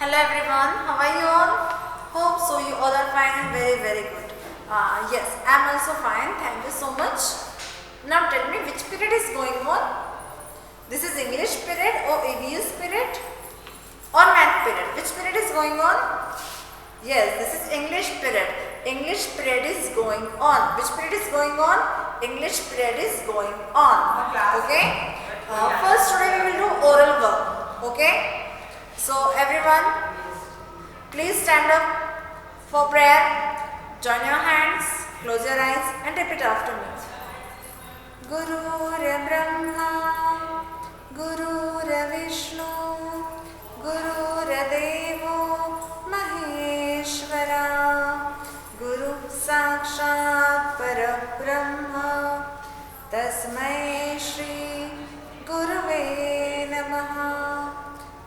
Hello everyone, how are you all? Hope so you all are fine and very good. Yes, I am also fine. Thank you so much. Now tell me which period is going on? This is English period or EVS period or math period? Which period is going on? Yes, this is English period. English period is going on. Which period is going on? English period is going on. Okay. First today we will do oral work. Okay. So everyone, please stand up for prayer. Join your hands, close your eyes and repeat after me. Guru Brahma, Guru Vishnu, Guru Devo Maheshwara, Guru Sakshat Parabrahma, Tasmai Shri Guruve Namaha.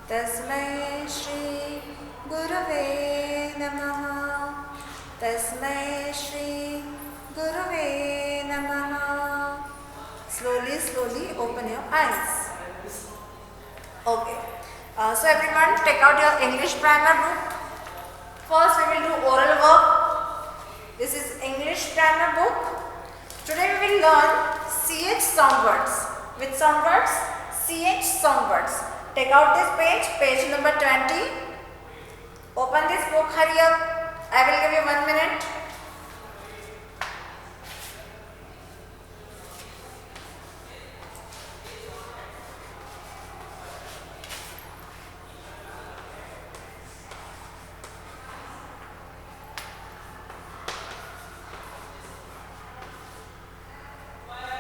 तस्मै श्री गुरुवे नमः तस्मै श्री गुरुवे नमः Slowly open your eyes. Okay. So everyone take out your English primer book. First we will do oral work. This is English primer book. Today we will learn CH sound words. Which sound words? CH sound words. Take out this page number 20. Open this book, hurry up. I will give you 1 minute.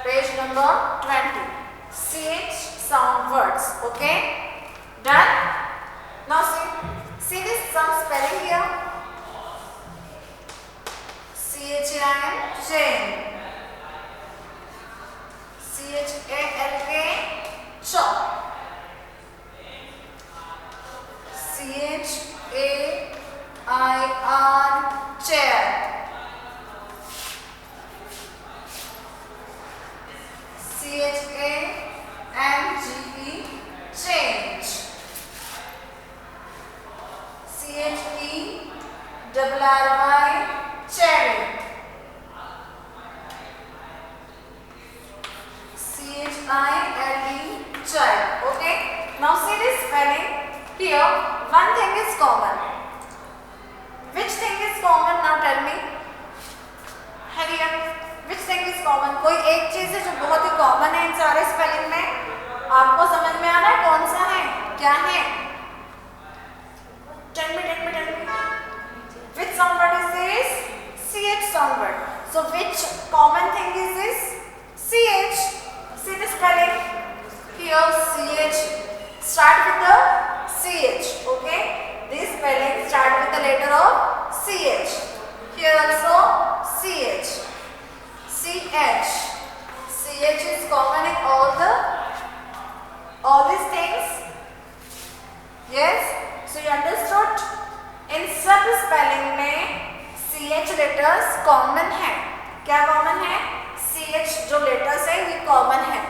Page number 20. CH sound words. Okay? Done? Now see this some spelling here. CHAIN, chain. CHALK, chalk. CHAIR, chair. CHANGE, change. CHERRY, cherry. CHILD, child. Okay. Now see this spelling. Here, one thing is common. Which thing is common? Now tell me. Hurry up. Which thing is common? कोई एक चीज है जो बहुत ही common है इन सारे spelling में. आपको समझ में आ रहा है कौन सा है? क्या है? Tell me. Which sound word is this? CH sound word. So which common thing is this? CH. See the spelling. Here CH. Start with the CH. Okay. This spelling start with the letter of CH. Here also CH. CH. CH is common in all these things. Yes. So you understood? इन सब spelling में CH letters common है. क्या common है? CH जो letters है ये common है.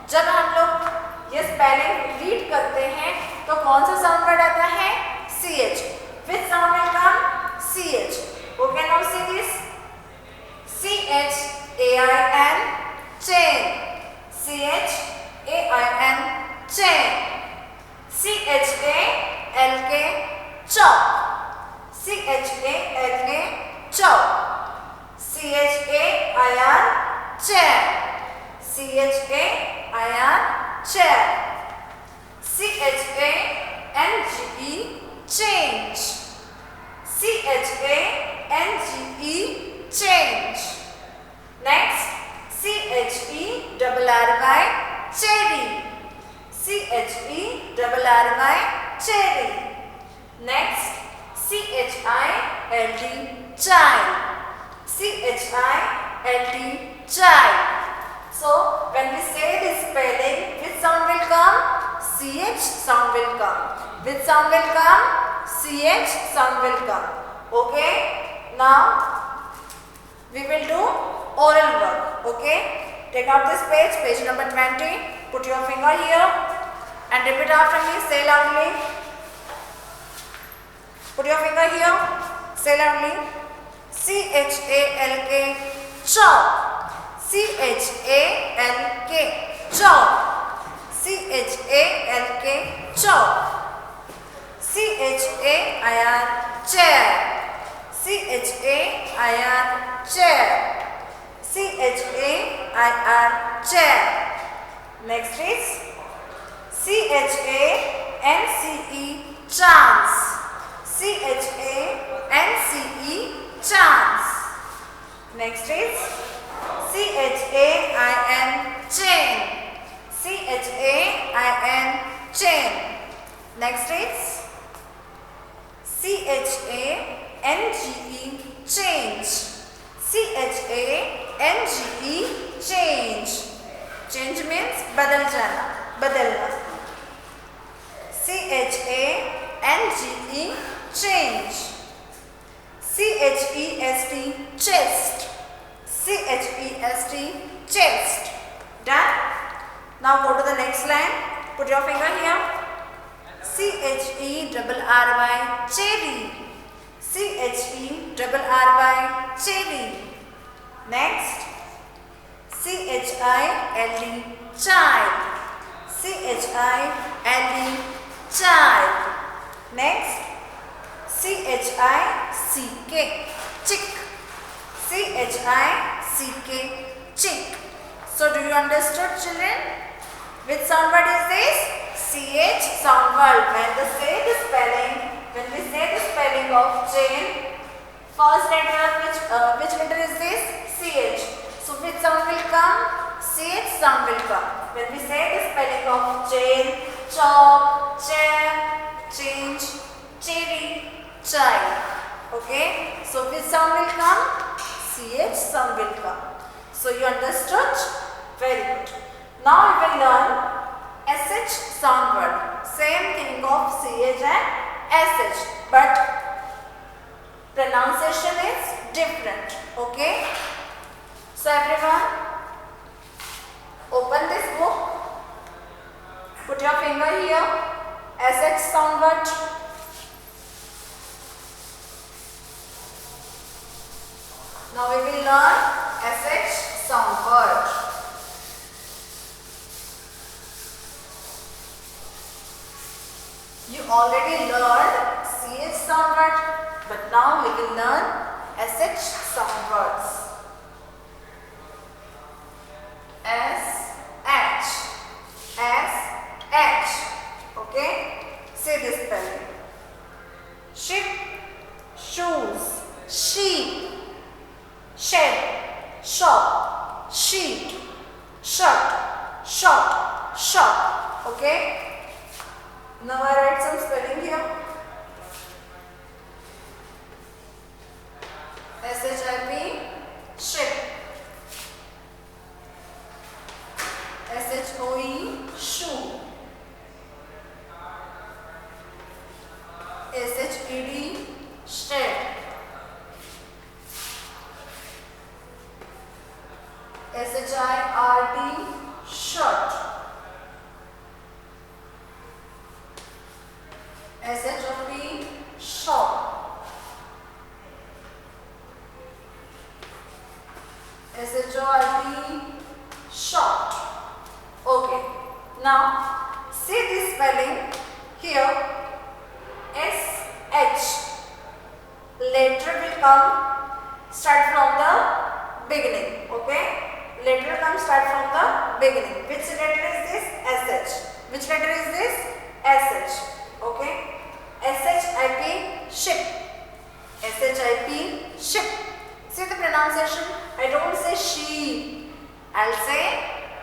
जब हम लोग ये स्पेलिंग रीड करते हैं तो कौन सा साउंड वर्ड आता है? CH. Which sound will come? CH. Okay, now see this. CHAIN, chain. CHAIN, chain. CHALK, chalk. CHALK, chalk. CHAIR, chair. CHAIR, chair. CHANGE, change. CHANGE, change. Next, CHERRY, cherry. CHERRY, cherry. Next, CHILD, child. CHILD, child. So when we say this spelling, which sound will come? CH sound will come. Which sound will come? CH sound will come. Okay. Now we will do oral work. Okay. Take out this page number 20. Put your finger here and repeat after me. Say loudly. Put your finger here. Say loudly. CHALK. Chalk. CHALK. Chalk. CHALK. Chalk. CHAIR. Chair. CHAIR. Chair. CHAIR. Chair. Next is CHANCE. Chance. CHANCE. Chance. Next is CHAIN. Chain. CHAIN. Chain. Next is CHANGE. Change. CHANGE. Change. Change means बदल जाना, बदलना. CHANGE. Change. CHEST. Chest. CHEST. Chest. Done. Now go to the next line. Put your finger here. CHERRY. Cherry. CHERRY. Cherry. Next. CHILD. Child. CHILD. Child. Next. CHICK. Chick. CHICK. Chick. So do you understood, children? Which sound word is this? CH sound word. When we say the spelling of chain, first letter which letter is this? CH. So which sound will come? CH sound will come. When we say the spelling of chain, chalk, chair, change, cherry, child. Okay. So which sound will come? CH sound will come. So you understood? Very good. Now we will learn SH sound word. Same thing of CH and SH, but pronunciation is different. Okay. So everyone, open this book. Put your finger here. SH sound word. Now we will learn SH sound word. You already learned CH sound word, but now we will learn SH sound words. SH. SH. Okay? Say this spelling. Ship, shoes, sheep, shed, shop, sheet, shut, shop, shop. Okay? Now I write some spelling here. SHIP, ship. SHOE, shoe. SHED, shed. SHIRT, shirt. SHOP, shop. SHORT, short. Okay. Now see this spelling here. SH. Letter will come start from the beginning. Okay. Letter come start from the beginning. Which letter is this? SH. Which letter is this? SH. Okay. SHIP, ship. SHIP, ship. See the pronunciation? I don't say sheep. I'll say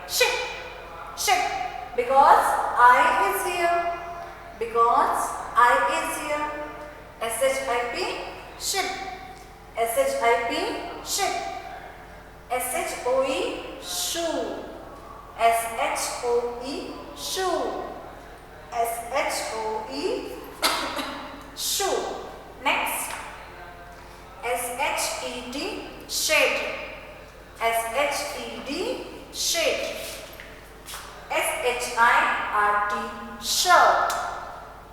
ship. Ship. Because I is here. Because I is here. SHIP, ship. SHIP, ship. SHOE, shoe. SHOE, shoe. SHOE, shoe. Next. SHED, shade. SHED, shade. SHIRT, shirt.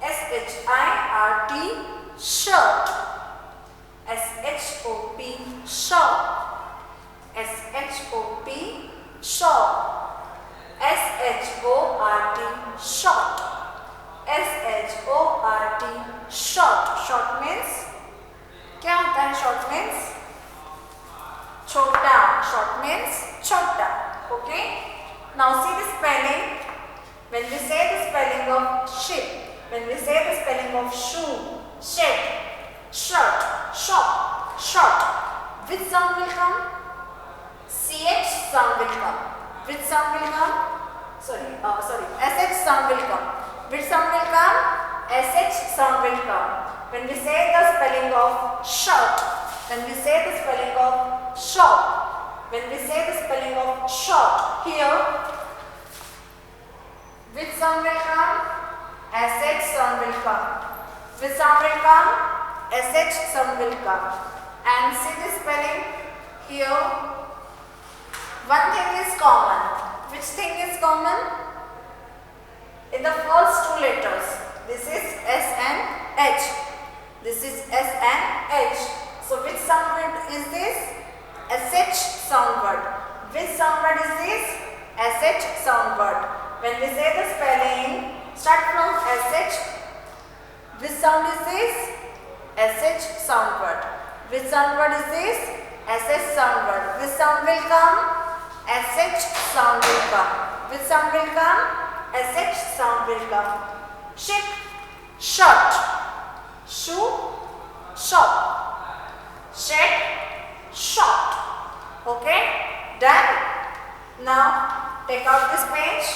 SHIRT, shirt. S-H-O-P, shop. S-H-O-P, shop. S-H-O-R-T, short. S-H-O-R-T, short. Short means क्या होता है? Short means छोटा. Short means छोटा. Okay? Now see the spelling. When we say the spelling of ship, when we say the spelling of shoe, shed, shirt, shop, short, which sound will come? CH sound will come. Which sound will come? SH sound will come. Which sound will come? SH sound will come. When we say the spelling of shirt, when we say the spelling of shop, when we say the spelling of short, here, which sound will come? SH sound will come. Which sound will come? SH sound will come. And see the spelling here. One thing is common. Which thing is common? In the first two letters. This is S and H. This is S and H. So which sound word is this? SH sound word. Which sound word is this? SH sound word. When we say the spelling, start from SH. Which sound is this? SH sound word. Which sound word is this? SH sound word. Which sound will come? SH sound will come. Which sound will come? SH sound will come. Ship, shirt. Shoe, shop. Shed, short. Okay? Done? Now take out this page.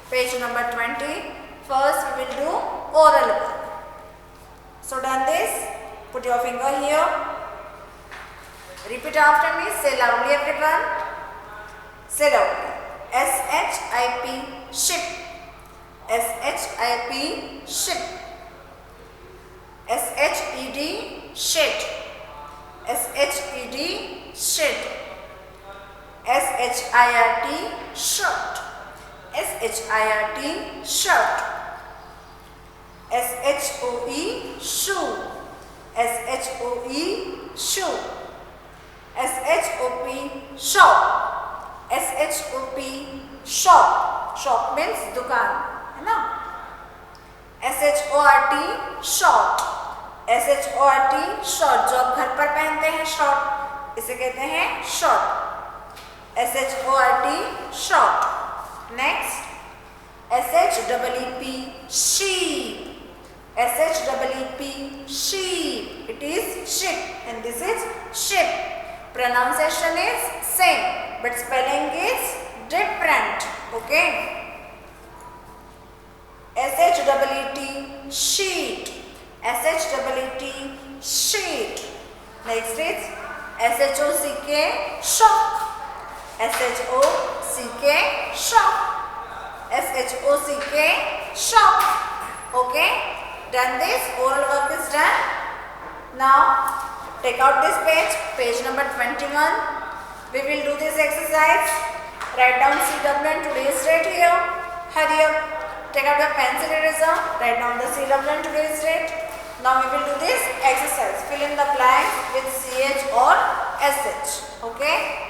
Page number 20. First we will do oral work. So done this. Put your finger here. Repeat after me. Say loudly everyone. Say loudly. S-H-I-P, ship. S-H-I-P, ship. S-H-E-D, shed. S-H-E-D, shed. S-H-I-R-T, shirt. S-H-I-R-T, shirt. S-H-O-E, shoe. S-H-O-E, shoe. S-H-O-P, shop. S-H-O-P, shop. Shop means दुकान, है ना? S-H-O-R-T, short. S-H-O-R-T, short. जो आप घर पर पहनते हैं short, इसे कहते हैं short. S-H-O-R-T, short. Next, S-H-E-E-P, sheep. S-H-E-E-P, sheep. It is ship and this is ship. Pronunciation is same but spelling is different. Okay? S-H-E-E-T, sheet. S-H-E-E-T, sheet. Next is S-H-O-C-K, shock. S-H-O-C-K, shock. S-H-O-C-K, shock. Okay? Done this. Oral work is done. Now take out this page. Page number 21. We will do this exercise. Write down CW and today's date here. Hurry up. Take out the pencil eraser. Write down the CW and today's date. Now we will do this exercise. Fill in the blanks with CH or SH. Okay?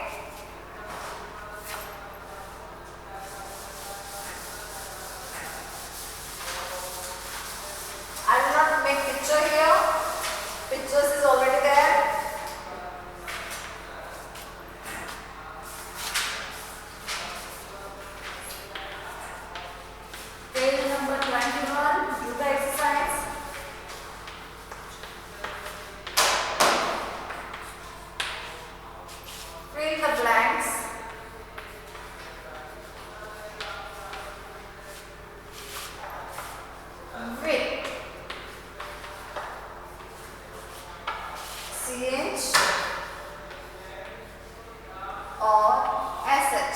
I will not make picture here. Pictures is already there. Page number 21. Do the exercise. Fill the blanks. With CH or SH.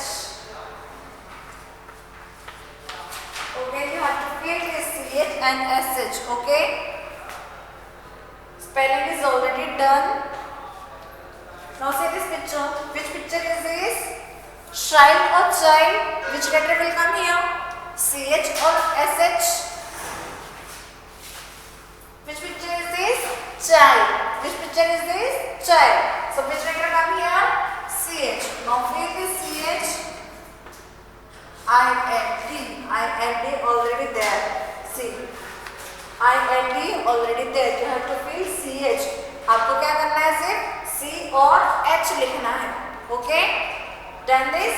Okay, you have to fill this CH and SH. Okay, spelling is already done. Now see this picture. Which picture is this? Child or child? Which letter will come here? CH or SH? Which picture is this? child. Which picture is this? Child. So which letter come here? CH. Now fill this CH. ILD already there. See. ILD already there. You have to fill CH. आपको क्या करना है? सिर्फ C और H लिखना है. Okay? Done this.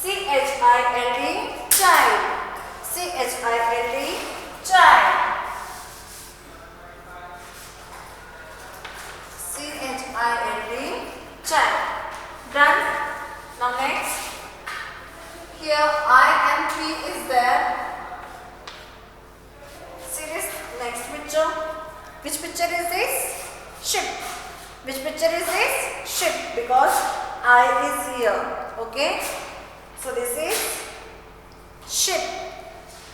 CHILD child. CHILD child. CHILD child. Done. Now next. Here I and P is there. See this next picture. Which picture is this? Ship. Which picture is this? Ship, because I is here. Okay. So this is ship.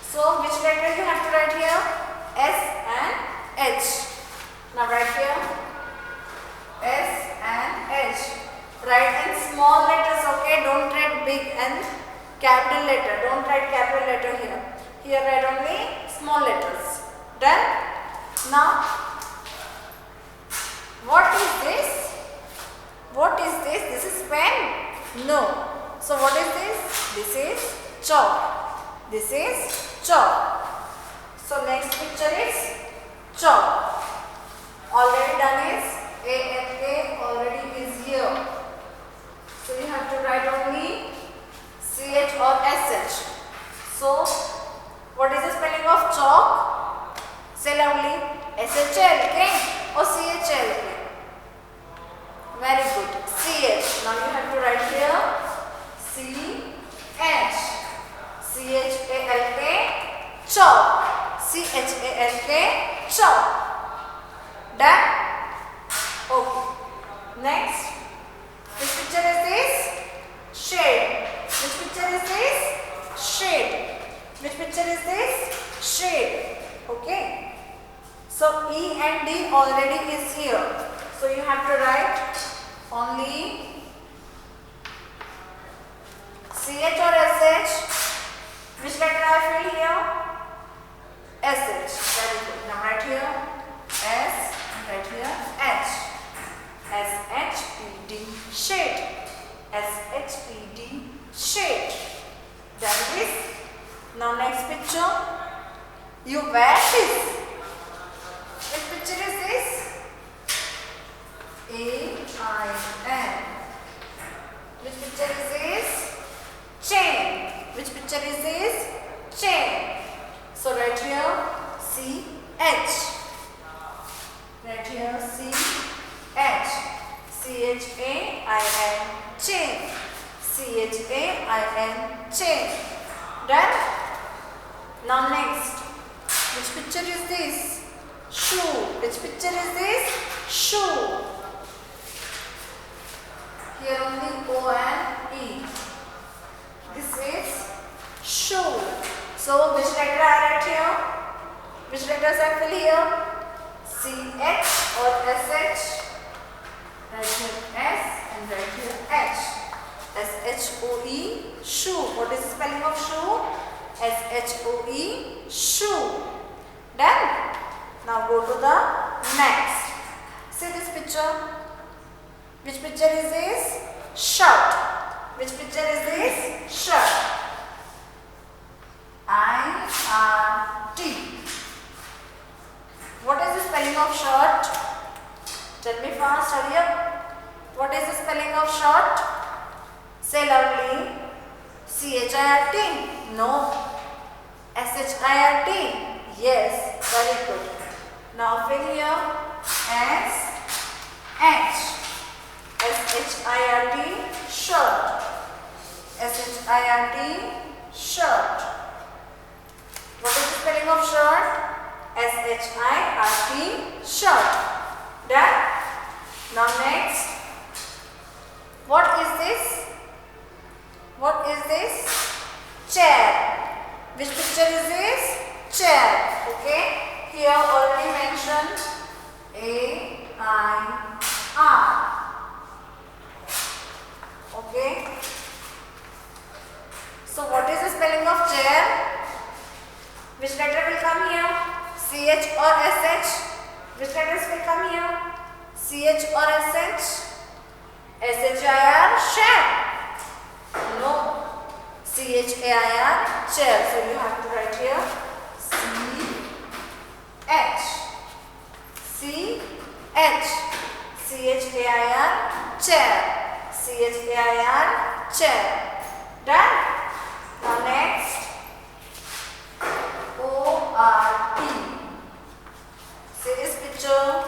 So which letter you have to write here? S and H. Now write here S and H. Write in small letters. Okay. Don't write big and capital letter. Don't write capital letter here. Here write only small letters. Done? Now, what is this? What is this? This is pen? No. So what is this? This is chalk. This is chalk. So next picture is chalk. Already done is A and A already is here. So you have to write only CH or SH. So, what is the spelling of chalk? Say loudly. SHLK or CHLK? Very good. CH. Now you have to write here CH. CHALK chalk. CHALK chalk. Done? Okay. Next. Which picture is this? Shade. Which picture is this? Shade. Which picture is this? Shade. Okay. So E and D already is here. So you have to write only CH or SH. Which letter I fill here? SH. Very good. Now write here S and write here H. SHED shade. SHED shade. That is. Now next picture. You wear this. Which picture is this? AIN. Which picture is this? Chain. Which picture is this? Chain. So write here CH. Write here CH. CHAIN. Chain. CHAIN. Chain. Done? Now next. Which picture is this? Shoe. Which picture is this? Shoe. Here only O and E. This is shoe. So which letter I write here? Which letters I fill here? CH or SH. Write here S and write here H. SHOE shoe. What is the spelling of shoe? SHOE shoe. Done? Now go to the next. See this picture. Which picture is this? Shirt. Which picture is this? Shirt. IRT. What is the spelling of shirt? Tell me fast, hurry up. What is the spelling of shirt? Say loudly. CHIRT. No. SHIRT. Yes. Very good. Now fill here S H. SHIRT shirt. SHIRT shirt. What is the spelling of shirt? SHIRT shirt. Done? Now next. What is this? What is this? Chair. Which picture is this? Chair. Okay. Here already mentioned AIR. Okay. So what is the spelling of chair? Which letter will come here? CH or SH? Which letters will come here? CH or SH? SHIR, share. No. CHAIR, chair. So you have to write here CH. CH. CHAIR, chair. CHAIR, chair. Done? Now next. ORT. See this picture.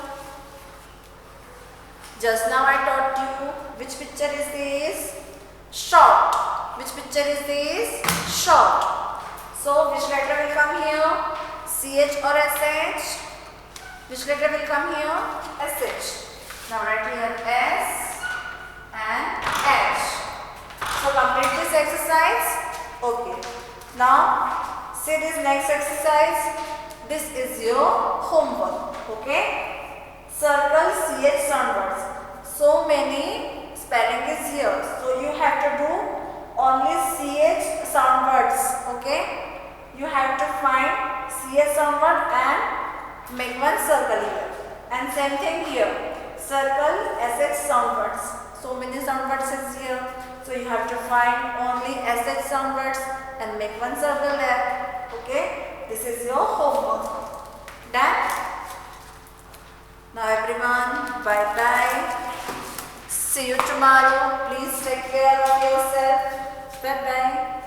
Just now I taught you which picture is this? Short. Which picture is this? Short. So which letter will come here? CH or SH? Which letter will come here? SH. Now write here S and H. So complete this exercise. Okay. Now see this next exercise. This is your homework. Okay. Circle CH sound words. So many spelling is here. So you have to do only CH sound words. Okay. You have to find CH sound word and make one circle here. And same thing here. Circle SH sound words. So many sound words is here. So you have to find only SH sound words and make one circle there. Okay. This is your homework. Done? Now everyone, bye bye. See you tomorrow. Please take care of yourself. Bye bye.